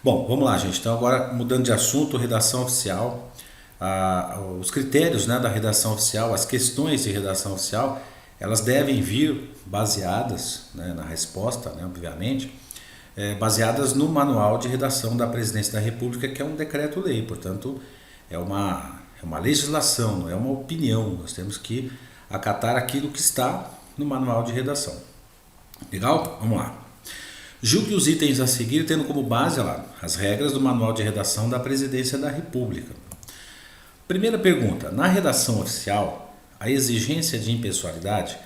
Bom, vamos lá, gente. Então, agora mudando de assunto, redação oficial, os critérios, né, da redação oficial, as questões de redação oficial, elas devem vir baseadas, né, na resposta, né, obviamente, baseadas no Manual de Redação da Presidência da República, que é um decreto-lei, portanto, é uma legislação, não é uma opinião. Nós temos que acatar aquilo que está no Manual de Redação. Legal? Vamos lá. Julgue os itens a seguir tendo como base lá, as regras do Manual de Redação da Presidência da República. Primeira pergunta. Na redação oficial, a exigência de impessoalidade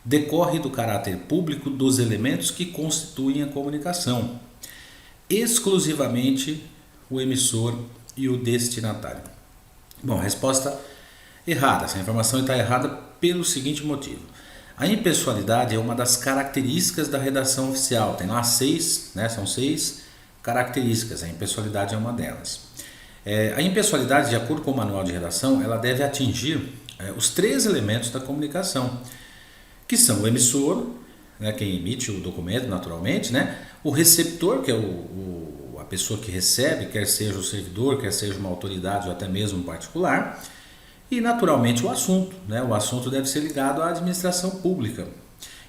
decorre do caráter público dos elementos que constituem a comunicação, exclusivamente o emissor e o destinatário. Bom, resposta errada. Essa informação está errada pelo seguinte motivo. A impessoalidade é uma das características da redação oficial. Tem lá 6, né? São 6 características. A impessoalidade é uma delas. A impessoalidade, de acordo com o manual de redação, ela deve atingir os 3 elementos da comunicação, que são o emissor, né, quem emite o documento naturalmente, né? O receptor, que é a pessoa que recebe, quer seja o servidor, quer seja uma autoridade ou até mesmo um particular, e naturalmente o assunto, né? O assunto deve ser ligado à administração pública.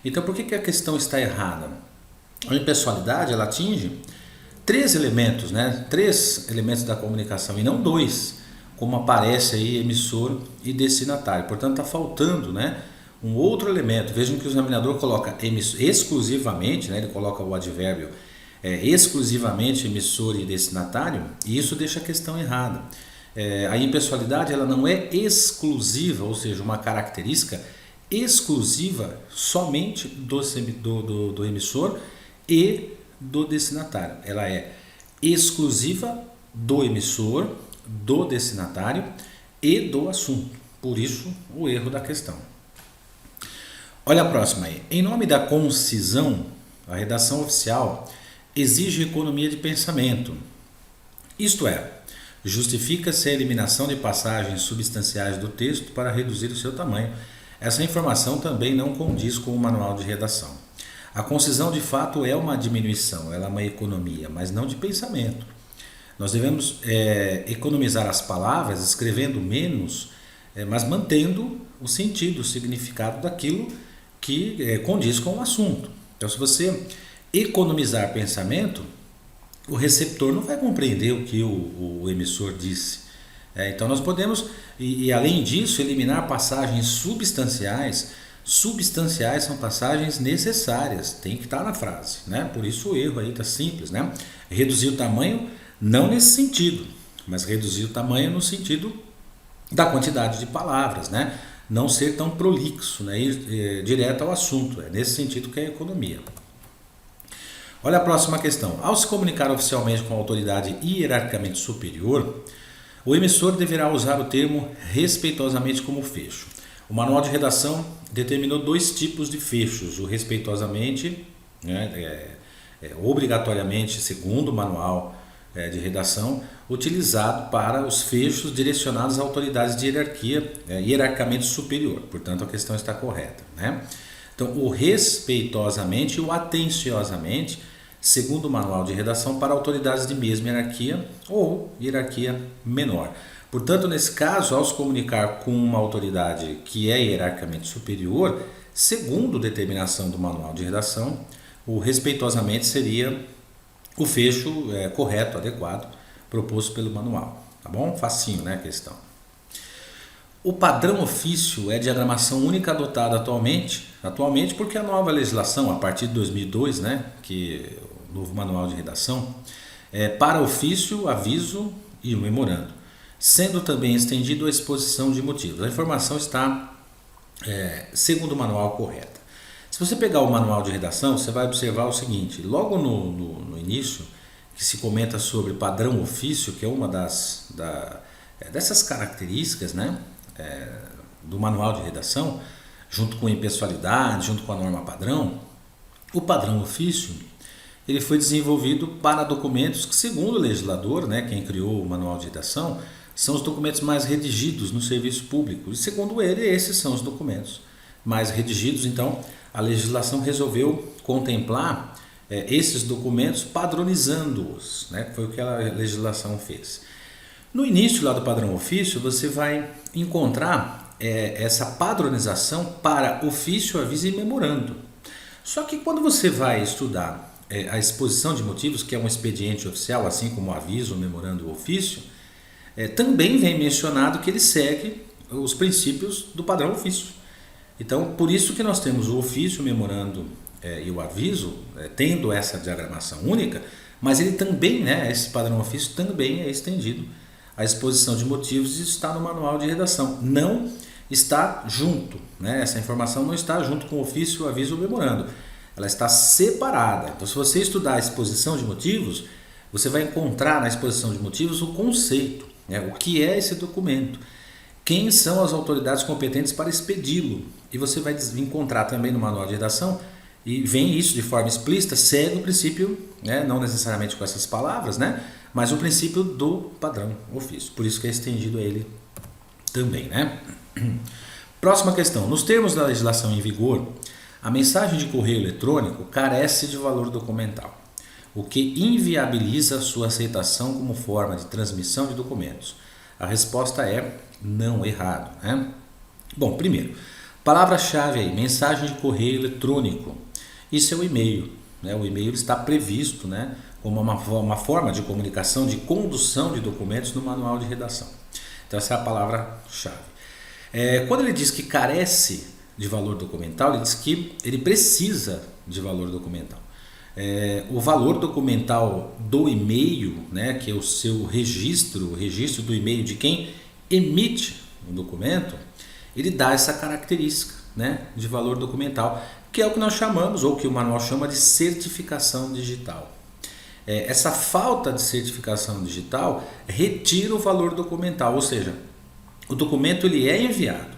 Então, por que a questão está errada? A impessoalidade, ela atinge 3 elementos, né? 3 elementos da comunicação e não 2, como aparece aí emissor e destinatário. Portanto, está faltando, né, um outro elemento. Vejam que o examinador coloca exclusivamente, né, ele coloca o advérbio exclusivamente emissor e destinatário, e isso deixa a questão errada. A impessoalidade, ela não é exclusiva, ou seja, uma característica exclusiva somente do emissor e do destinatário. Ela é exclusiva do emissor, do destinatário e do assunto. Por isso, o erro da questão. Olha a próxima aí. Em nome da concisão, a redação oficial exige economia de pensamento. Isto é, justifica-se a eliminação de passagens substanciais do texto para reduzir o seu tamanho. Essa informação também não condiz com o manual de redação. A concisão, de fato, é uma diminuição, ela é uma economia, mas não de pensamento. Nós devemos economizar as palavras, escrevendo menos, mas mantendo o sentido, o significado daquilo que condiz com o assunto. Então, se você economizar pensamento, o receptor não vai compreender o que o emissor disse. Então, nós podemos, e além disso, eliminar passagens substanciais. Substanciais são passagens necessárias, tem que estar na frase, né? Por isso o erro aí está simples, né? Reduzir o tamanho, não nesse sentido, mas reduzir o tamanho no sentido da quantidade de palavras, né? Não ser tão prolixo, né? Ir direto ao assunto, é nesse sentido que é a economia. Olha a próxima questão. Ao se comunicar oficialmente com a autoridade hierarquicamente superior, o emissor deverá usar o termo respeitosamente como fecho. O manual de redação determinou 2 tipos de fechos. O respeitosamente, né, obrigatoriamente, segundo o manual de redação, utilizado para os fechos direcionados a autoridades de hierarquia, hierarquicamente superior. Portanto, a questão está correta, né? Então, o respeitosamente e o atenciosamente, segundo o manual de redação, para autoridades de mesma hierarquia ou hierarquia menor. Portanto, nesse caso, ao se comunicar com uma autoridade que é hierarquicamente superior, segundo determinação do manual de redação, o respeitosamente seria o fecho correto, adequado, proposto pelo manual. Tá bom? Facinho, né, a questão. O padrão ofício é a diagramação única adotada atualmente porque a nova legislação, a partir de 2002, né, que o novo manual de redação, para ofício, aviso e o memorando, sendo também estendido a exposição de motivos. A informação está, segundo o manual, correta. Se você pegar o manual de redação, você vai observar o seguinte, logo no início, que se comenta sobre padrão ofício, que é uma dessas características, né, do manual de redação, junto com a impessoalidade, junto com a norma padrão. O padrão ofício, ele foi desenvolvido para documentos que, segundo o legislador, né, quem criou o manual de redação, são os documentos mais redigidos no serviço público. E segundo ele, esses são os documentos mais redigidos. Então, a legislação resolveu contemplar esses documentos padronizando-os, né? Que foi o que a legislação fez. No início lá do padrão ofício, você vai encontrar essa padronização para ofício, aviso e memorando. Só que quando você vai estudar a exposição de motivos, que é um expediente oficial, assim como o aviso, o memorando e o ofício, também vem mencionado que ele segue os princípios do padrão ofício. Então, por isso que nós temos o ofício, o memorando e o aviso, tendo essa diagramação única, mas ele também, esse padrão ofício também é estendido à exposição de motivos e está no manual de redação. Não está junto, essa informação não está junto com o ofício, o aviso ou o memorando. Ela está separada. Então, se você estudar a exposição de motivos, você vai encontrar na exposição de motivos o conceito, o que é esse documento, quem são as autoridades competentes para expedi-lo. E você vai encontrar também no manual de redação, e vem isso de forma explícita, segue o princípio, não necessariamente com essas palavras, mas o princípio do padrão ofício. Por isso que é estendido a ele também. Próxima questão. Nos termos da legislação em vigor, a mensagem de correio eletrônico carece de valor documental, o que inviabiliza sua aceitação como forma de transmissão de documentos. A resposta é não, errado. Bom, primeiro, palavra-chave aí, mensagem de correio eletrônico. Isso é o e-mail. O e-mail está previsto como uma forma de comunicação, de condução de documentos no manual de redação. Então essa é a palavra-chave. Quando ele diz que carece de valor documental, ele diz que ele precisa de valor documental. O valor documental do e-mail, que é o seu registro, o registro do e-mail de quem emite o documento, ele dá essa característica de valor documental, que é o que nós chamamos, ou que o manual chama de certificação digital. Essa falta de certificação digital retira o valor documental, ou seja, o documento ele é enviado,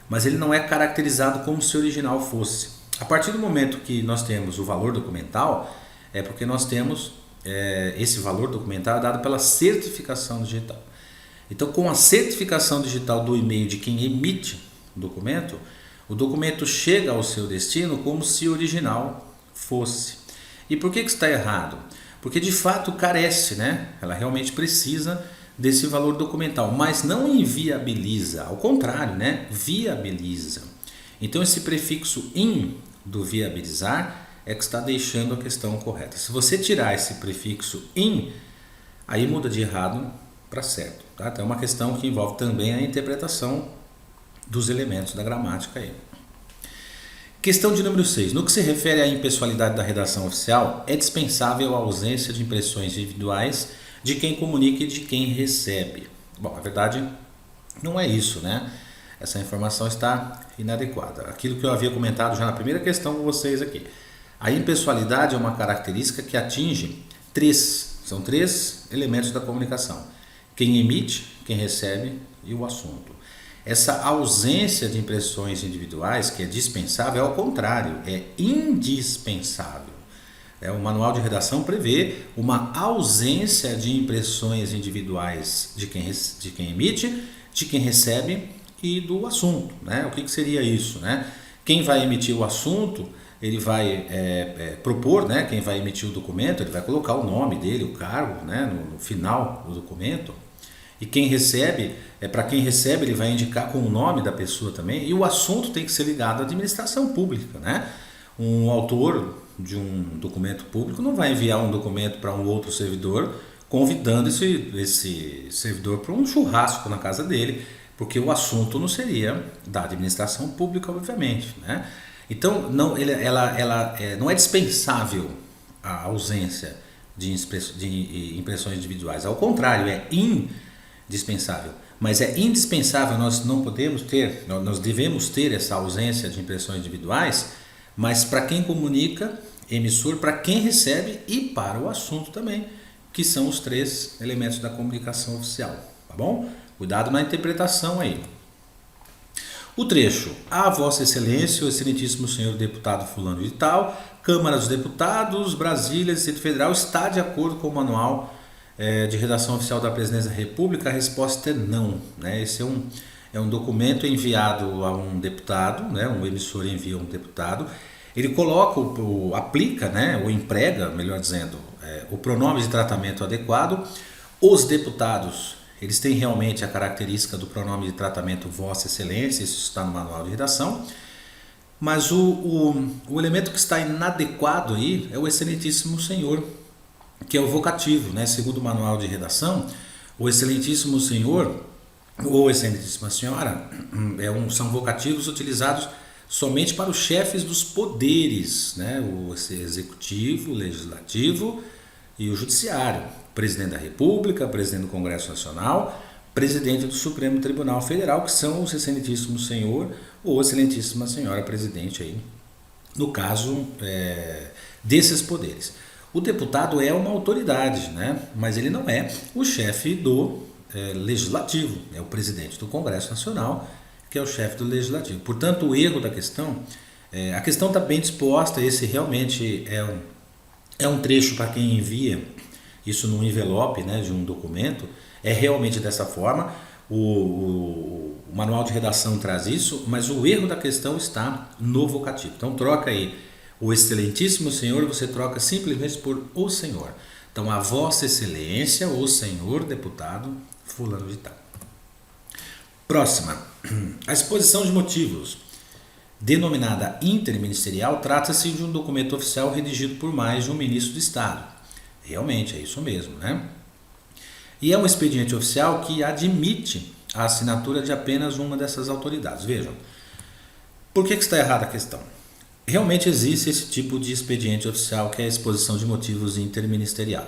mas ele não é caracterizado como se o original fosse. A partir do momento que nós temos o valor documental, é porque nós temos esse valor documental dado pela certificação digital. Então, com a certificação digital do e-mail de quem emite o documento chega ao seu destino como se o original fosse. E por que está errado? Porque de fato carece, ela realmente precisa desse valor documental, mas não inviabiliza, ao contrário, viabiliza. Então esse prefixo in do viabilizar é que está deixando a questão correta. Se você tirar esse prefixo in, aí muda de errado para certo. Então é uma questão que envolve também a interpretação dos elementos da gramática aí. Questão de número 6. No que se refere à impessoalidade da redação oficial, é dispensável a ausência de impressões individuais de quem comunica e de quem recebe. Bom, na verdade não é isso, Essa informação está inadequada. Aquilo que eu havia comentado já na primeira questão com vocês aqui. A impessoalidade é uma característica que atinge são três elementos da comunicação: quem emite, quem recebe e o assunto. Essa ausência de impressões individuais, que é dispensável, é ao contrário, é indispensável. O manual de redação prevê uma ausência de impressões individuais de quem emite, de quem recebe e do assunto. O que seria isso? Quem vai emitir o assunto, ele vai propor, quem vai emitir o documento, ele vai colocar o nome dele, o cargo, no final do documento. E quem recebe, para quem recebe, ele vai indicar com o nome da pessoa também. E o assunto tem que ser ligado à administração pública. Um autor de um documento público não vai enviar um documento para um outro servidor convidando esse servidor para um churrasco na casa dele, porque o assunto não seria da administração pública, obviamente. Então, não é dispensável a ausência de impressões individuais. Ao contrário, é indispensável. Mas é indispensável, nós devemos ter essa ausência de impressões individuais, mas para quem comunica, emissor, para quem recebe e para o assunto também, que são os três elementos da comunicação oficial. Tá bom? Cuidado na interpretação aí. O trecho: a Vossa Excelência, o Excelentíssimo Senhor Deputado Fulano de Tal, Câmara dos Deputados, Brasília, Distrito Federal, está de acordo com o manual de redação oficial da Presidência da República? A resposta é não. Esse é um documento enviado a um deputado, um emissor envia a um deputado. ele coloca, aplica, né, ou emprega, melhor dizendo, o pronome de tratamento adequado. Os deputados, eles têm realmente a característica do pronome de tratamento Vossa Excelência, isso está no manual de redação, mas o elemento que está inadequado aí é o Excelentíssimo Senhor, que é o vocativo, né? Segundo o manual de redação, o Excelentíssimo Senhor ou Excelentíssima Senhora são vocativos utilizados somente para os chefes dos poderes, né? O executivo, o legislativo e o judiciário, presidente da República, presidente do Congresso Nacional, presidente do Supremo Tribunal Federal, que são o Excelentíssimo Senhor ou Excelentíssima Senhora presidente aí, no caso desses poderes. O deputado é uma autoridade, né? Mas ele não é o chefe do legislativo, é o presidente do Congresso Nacional, que é o chefe do legislativo. Portanto, o erro da questão, a questão está bem disposta, esse realmente é um trecho para quem envia isso num envelope, né, de um documento, é realmente dessa forma, o manual de redação traz isso, mas o erro da questão está no vocativo. Então troca aí o Excelentíssimo Senhor, você troca simplesmente por o Senhor. Então a Vossa Excelência, o Senhor Deputado fulano de tal. Próxima, a exposição de motivos. Denominada interministerial, trata-se de um documento oficial redigido por mais de um ministro de Estado. Realmente, é isso mesmo, né? E é um expediente oficial que admite a assinatura de apenas uma dessas autoridades. Vejam, por que está errada a questão? Realmente existe esse tipo de expediente oficial que é a exposição de motivos interministerial.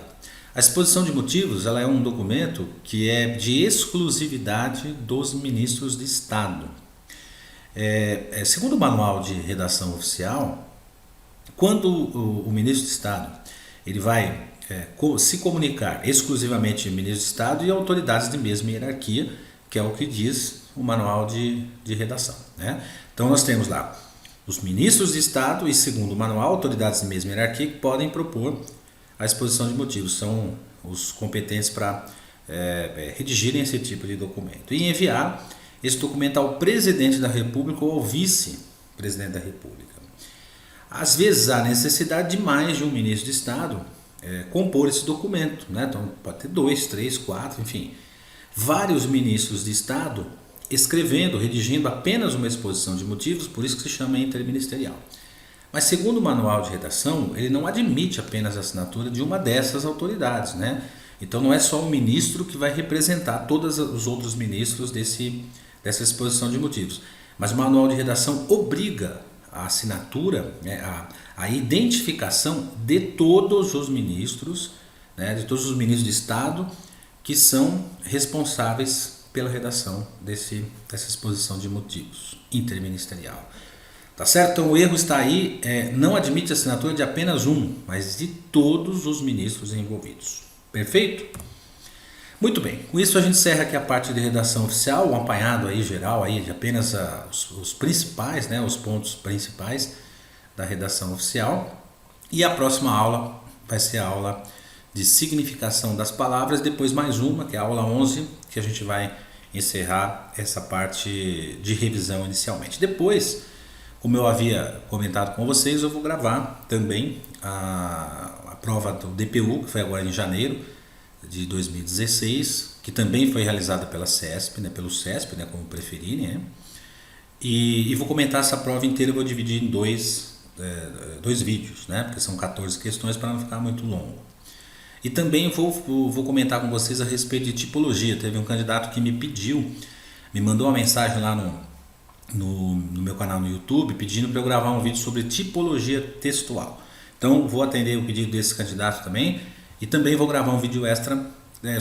A exposição de motivos ela é um documento que é de exclusividade dos ministros de Estado. Segundo o manual de redação oficial, quando o ministro de Estado ele vai se comunicar exclusivamente ministro de Estado e autoridades de mesma hierarquia, que é o que diz o manual de redação, né? Então nós temos lá os ministros de Estado e, segundo o manual, autoridades de mesma hierarquia que podem propor a exposição de motivos, são os competentes para redigirem esse tipo de documento e enviar esse documento ao presidente da República ou ao vice-presidente da República. Às vezes há necessidade de mais de um ministro de Estado compor esse documento, né? Então pode ter 2, 3, 4, enfim, vários ministros de Estado escrevendo, redigindo apenas uma exposição de motivos, por isso que se chama interministerial. Mas segundo o manual de redação, ele não admite apenas a assinatura de uma dessas autoridades, né? Então não é só o ministro que vai representar todos os outros ministros dessa exposição de motivos, mas o manual de redação obriga a assinatura, né, a identificação de todos os ministros, né, de todos os ministros de Estado que são responsáveis pela redação dessa exposição de motivos interministerial. Tá certo? Então o erro está aí, não admite a assinatura de apenas um, mas de todos os ministros envolvidos. Perfeito? Muito bem, com isso a gente encerra aqui a parte de redação oficial, um apanhado aí geral aí de apenas os principais, né, os pontos principais da redação oficial. E a próxima aula vai ser a aula de significação das palavras, depois mais uma, que é a aula 11, que a gente vai encerrar essa parte de revisão inicialmente. Depois, como eu havia comentado com vocês, eu vou gravar também a prova do DPU, que foi agora em janeiro de 2016, que também foi realizada pela CESP, né, pelo CESP, né, como preferirem, né? E vou comentar essa prova inteira, eu vou dividir em dois vídeos, né, porque são 14 questões para não ficar muito longo. E também vou comentar com vocês a respeito de tipologia. Teve um candidato que me mandou uma mensagem lá no meu canal no YouTube, pedindo para eu gravar um vídeo sobre tipologia textual. Então vou atender o pedido desse candidato também, e também vou gravar um vídeo extra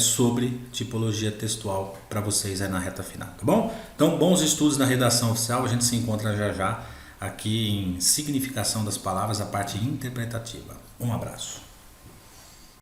sobre tipologia textual para vocês aí na reta final, tá bom? Então bons estudos na redação oficial, a gente se encontra já já aqui em significação das palavras, a parte interpretativa. Um abraço.